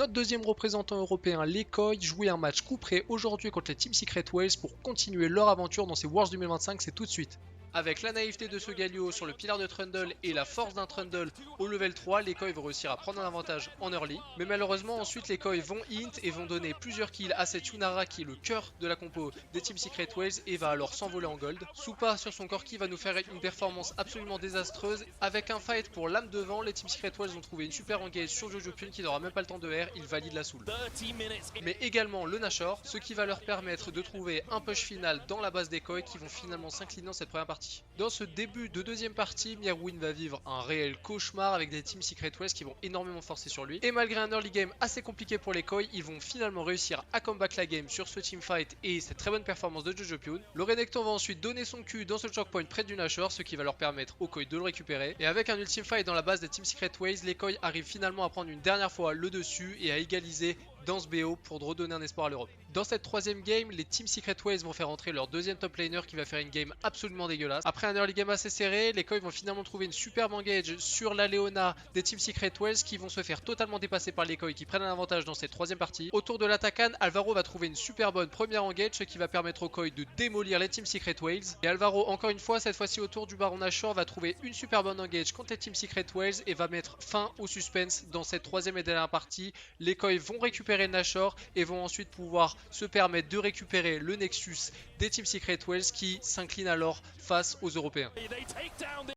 Notre deuxième représentant européen, les Koi, jouait un match couperé aujourd'hui contre les Team Secret Wales pour continuer leur aventure dans ces Worlds 2025, c'est tout de suite. Avec la naïveté de ce Galio sur le pilar de Trundle et la force d'un Trundle au level 3, les Koi vont réussir à prendre un avantage en early. Mais malheureusement ensuite les Koi vont int et vont donner plusieurs kills à cette Yunara qui est le cœur de la compo des Team Secret Wales et va alors s'envoler en gold. Supa sur son Corki va nous faire une performance absolument désastreuse. Avec un fight pour l'âme devant, les Team Secret Wales ont trouvé une super engage sur Jojo Pun qui n'aura même pas le temps de R, il valide la soul. Mais également le Nashor, ce qui va leur permettre de trouver un push final dans la base des Koi qui vont finalement s'incliner dans cette première partie. Dans ce début de deuxième partie, Myrwin va vivre un réel cauchemar avec des Team Secret Wales qui vont énormément forcer sur lui. Et malgré un early game assez compliqué pour les Koi, ils vont finalement réussir à comeback la game sur ce teamfight et cette très bonne performance de Jojo Pyun. Le Renekton va ensuite donner son cul dans ce choke point près du Nashor, ce qui va leur permettre aux Koi de le récupérer. Et avec un ultime fight dans la base des Team Secret Wales, les Koi arrivent finalement à prendre une dernière fois le dessus et à égaliser dans ce BO pour redonner un espoir à l'Europe. Dans cette troisième game, les Team Secret Wales vont faire entrer leur deuxième top laner qui va faire une game absolument dégueulasse. Après un early game assez serré, les Koi vont finalement trouver une superbe engage sur la Leona des Team Secret Wales qui vont se faire totalement dépasser par les Koi qui prennent un avantage dans cette troisième partie. Autour de l'attaquant, Alvaro va trouver une super bonne première engage, ce qui va permettre aux Koi de démolir les Team Secret Wales. Et Alvaro, encore une fois, cette fois-ci autour du Baron Nashor, va trouver une super bonne engage contre les Team Secret Wales et va mettre fin au suspense dans cette troisième et dernière partie. Les Koi vont récupérer Nashor et vont ensuite pouvoir se permettre de récupérer le Nexus des Team Secret Wales qui s'inclinent alors face aux Européens.